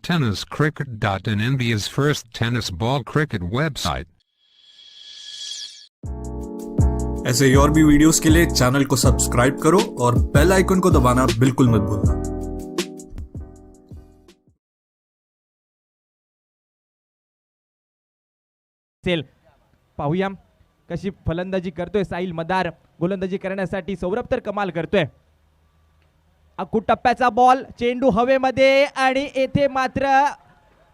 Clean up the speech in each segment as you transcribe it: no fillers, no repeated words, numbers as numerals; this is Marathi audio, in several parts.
tenniscricket.in, India's first tennis ball cricket website. ऐसे ही और भी वीडियोस के लिए चैनल को सब्सक्राइब करो और बेल आइकन को दबाना बिल्कुल मत भूलना। पाहूया कशी फलंदाजी करतोय साहिल मदार, गोलंदाजी करण्यासाठी सौरभ तर कमाल करतोय। अकुट टप्प्याचा बॉल, चेंडू हवेमध्ये आणि येथे मात्र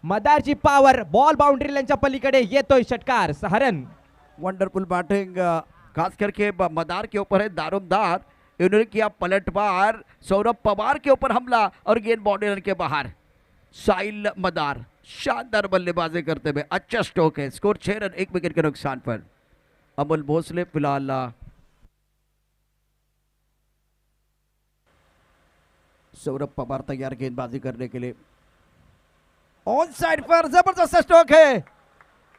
मदारची पॉवर, बॉल बाउंड्री लाईनच्या पलीकडे येतोय षटकार। सहारन वंडरफुल बैटिंग खास करके मदार के ऊपर है दारोमदार, इन्होंने किया पलटवार, सौरभ पवार के ऊपर हमला और गेंद बाउंड्री लाइन के बाहर। साहिल मदार शानदार बल्लेबाजी करते हुए अच्छा स्ट्रोक है, स्कोर 6 रन 1 विकेट के नुकसान पर। अमोल भोसले फिलहाल सौरभ पवार तैयार गेंदबाजी करने के लिए। ऑन साइड पर जबरदस्त स्ट्रोक है,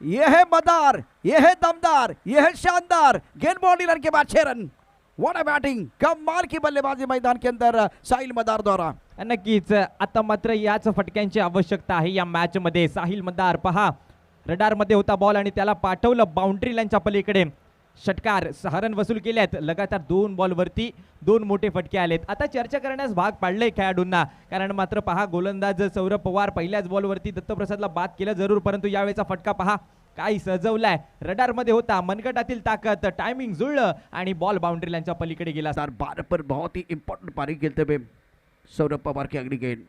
यह है मदार, यह है दमदार, यह है शानदार, गेंद बाउंड्री लाइन के बाद 6 रन। व्हाट अ बैटिंग, कमाल की बल्लेबाजी मैदान के अंदर साहिल मदार द्वारा। नक्कीच आता मात्र याच फटक्यांची आवश्यकता आहे या मॅच मध्ये। साहिल मदार पहा, रडार मध्ये होता बॉल आणि त्याला पाठवलं बाउंड्री लाईनच्या पलीकडे। षटकार 6 रन वसूल केले आहेत। लगातार 2 बॉल वरती 2 मोठे फटके आलेत। आता चर्चा करण्यास भाग पाडले खेळाडूंना, कारण मात्र पहा गोलंदाज सौरभ पवार पहिल्याच बॉल वरती दत्तप्रसादला बाद केलं जरूर, परंतु यावेळेचा फटका पहा काय सजवलाय। रडार मध्ये होता, मनगटातील ताकद, टायमिंग जुळलं आणि बॉल बाउंड्री लाईनच्या पलीकडे गेला। 12 पर बहुत ही इंपॉर्टेंट पारी खेलते हुए सौरभ पवार की अगली गेंद।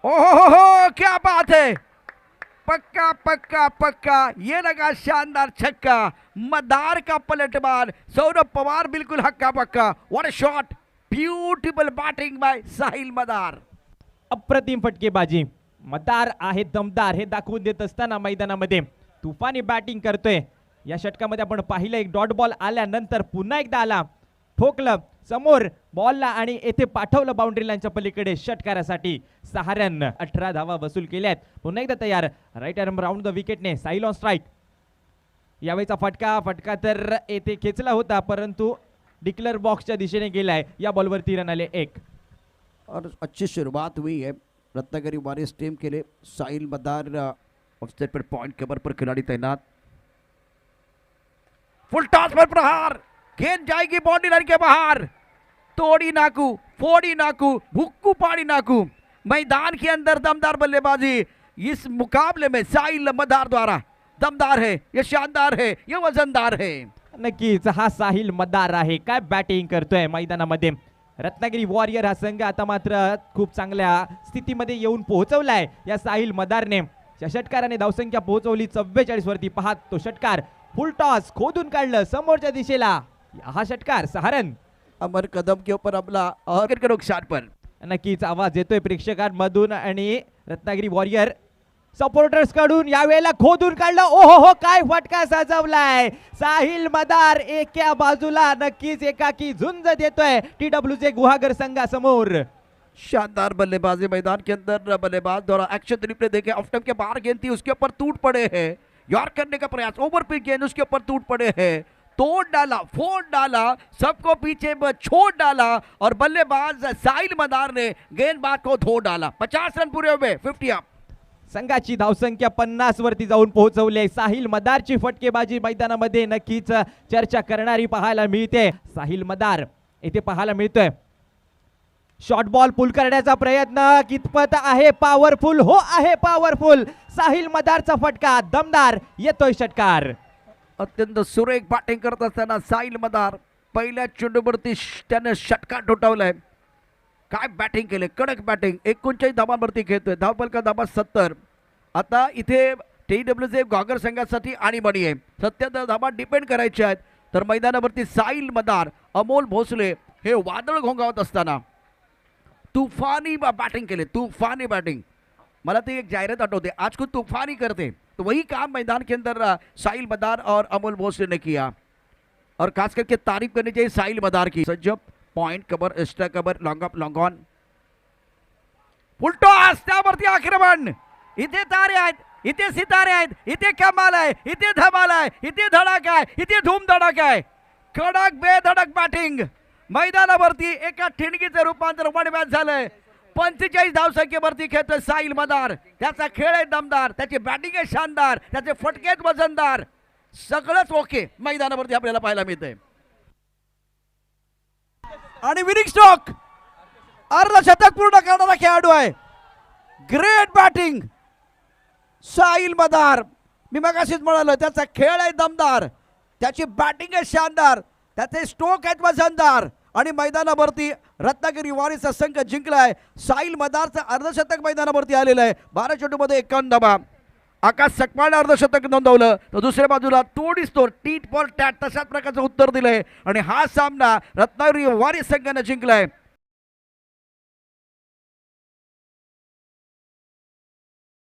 ओहो क्या बात है, पक्का पक्का पक्का, ये लगा शानदार छक्का, मदार का पलटवार, सौरभ पवार बिल्कुल हक्का पक्का। What a shot, beautiful batting bye Sahil मदार। अप्रतिम फटकेबाजी, मदार आहे दमदार हे दाखवून देत असताना मैदानामध्ये तुफानी बॅटिंग करतोय। या षटकामध्ये आपण पाहिलं एक डॉट बॉल आल्यानंतर पुन्हा एकदा आला, ठोकलं समोर बॉलला आणि येथे पाठवलं बाउंड्री लाईनच्या पलीकडे षटकारासाठी। 6 रन 18 धावा वसूल केल्यात। पुन्हा एकदा तयार, राईट आर्म राऊंड द विकेटने साहिल ऑन स्ट्राईक। यावेळेचा फटका तर येथे खेचला होता, परंतु डिक्लेअर बॉक्सच्या दिशेने गेलाय। या बॉलवरती रन आले 1 और अच्छी शुरुआत हुई है रत्नागिरी वॉरियर्स टीम के लिए। साहिल मदार ऑफसाइड पर पॉइंट कवर पर खिलाड़ी तैनात। फुल टॉस पर प्रहार, गेंद जाएगी बाउंड्री लाइन के बाहर। तोड़ी नाकू, फोड़ी नाकू, भुक्कू पाड़ी नाकू, मैदान के अंदर दमदार बल्लेबाजी इस मुकाबले में साहिल मदार द्वारा। दमदार है, ये शानदार है, ये वजनदार है। नक्कीच हा साहिल मदार आहे, काय बॅटिंग करतोय मैदानामध्ये। रत्नागिरी वॉरियर हा संघ आता मात्र खूप चांगल्या स्थितीमध्ये येऊन पोहोचवलाय या साहिल मदारने। या षटकाराने धावसंख्या पोहोचवली 44 वरती। पहा तो षटकार, फुल टॉस खोदून काढलं समोरच्या दिशेला, हा षटकार 6 रन। अमर कदम के ऊपर हमला और विकेट के नुकसान पर। नक्कीच आवाज येतोय प्रेक्षकांमधून आणि रत्नागिरी वॉरियर सपोर्टर्स कडून। यावेळेला खोदून काढलं, ओहो काय फटका सजवलाय साहिल मदार एका बाजूला, नक्कीच एकाकी झुंज देतोय TWJ गुहागर संघासमोर। शानदार बल्लेबाजी मैदान के अंदर, बल्लेबाज द्वारा एक्शन रिप्ले देखे, ऑफ स्टंप के बाहर गेंद थी, उसके ऊपर टूट पड़े हैं। यार करने का प्रयास, ओवर पिच गेंद, उसके ऊपर टूट पड़े हैं, तोड़ डाला, फोड़ डाला, सबको पीछे छोड़ डाला और बल्लेबाज साहिल मदार ने गेंदबाज को धो डाला। 50 रन पूरे हुए, 50 अप। संघाची धावसंख्या 50 वरती जाऊन पोहोचवली। साहिल मदारची फटकेबाजी मैदानामध्ये नक्कीच चर्चा करणारी पाहायला मिळते। साहिल मदार येथे पाहायला मिळतोय, शॉर्ट बॉल पुल करण्याचा प्रयत्न कितपत आहे पॉवरफुल, हो आहे पॉवरफुल। साहिल मदारचा फटका, दमदार येतोय षटकार। अत्यंत सुरेख बॅटिंग करत असताना साहिल मदार पहिल्या चेंडूवरती त्याने षटकार ठोठावलाय। काय बॅटिंग केले, कडक बॅटिंग, 39 धावांवरती खेळतोय, धावफलका धावा 70। आता इथे TWJ गुहागर संघासाठी आणीबाणी आहे, 70 धावा डिपेंड करायच्या आहेत। तर मैदानावरती साहिल मदार, अमोल भोसले हे वादळ घोंगावत असताना तूफानी बैटिंग के लिए, तूफानी बैटिंग। मला तो एक जाहिरात आठवते, आज को तूफानी करते, तो वही काम मैदान के अंदर साहिल मदार और अमोल भोसले ने किया। और खास करके तारीफ करनी चाहिए साहिल मदार की। सज्जब point cover, extra cover, long off, long on, full toss, त्यावरती आक्रमण। इथे तारे आहेत, इथे सितारे आहेत, इथे कमाल आहे, इथे धमाल आहे, इथे धडाका आहे, इथे धूमधडाका आहे। कडक बेधडक बॅटिंग मैदानावरती एका ठिणगीचं रूपांतर वन मॅच झालंय। 45 धावसंख्येवरती खेळतोय साहिल मदार. त्याचा खेळ आहे दमदार, त्याची बॅटिंग आहे शानदार, त्याचे फटके आहेत वजनदार, सगळंच ओके मैदानावरती आपल्याला पाहायला मिळतंय. आणि विनिंग स्ट्रोक अर्धशतक पूर्ण करणारा खेळाडू आहे. ग्रेट बॅटिंग साहिल मदार. मी मगाशीच म्हणालो त्याचा खेळ आहे दमदार, त्याची बॅटिंग आहे शानदार, त्याचे स्ट्रोक आहेत वजनदार आणि मैदानावरती रत्नागिरी वारीचा संघ जिंकलाय. साहिल मदारचं अर्धशतक मैदानावरती आलेलं आहे. 12 चेंडूमध्ये 51 धावा. आकाश सकपाळने अर्धशतक नोंदवलं तर दुसऱ्या बाजूला तोडीस तोड टीट फॉर टॅट तशाच प्रकारचं उत्तर दिलंय आणि हा सामना रत्नागिरी वारी संघाने जिंकलाय.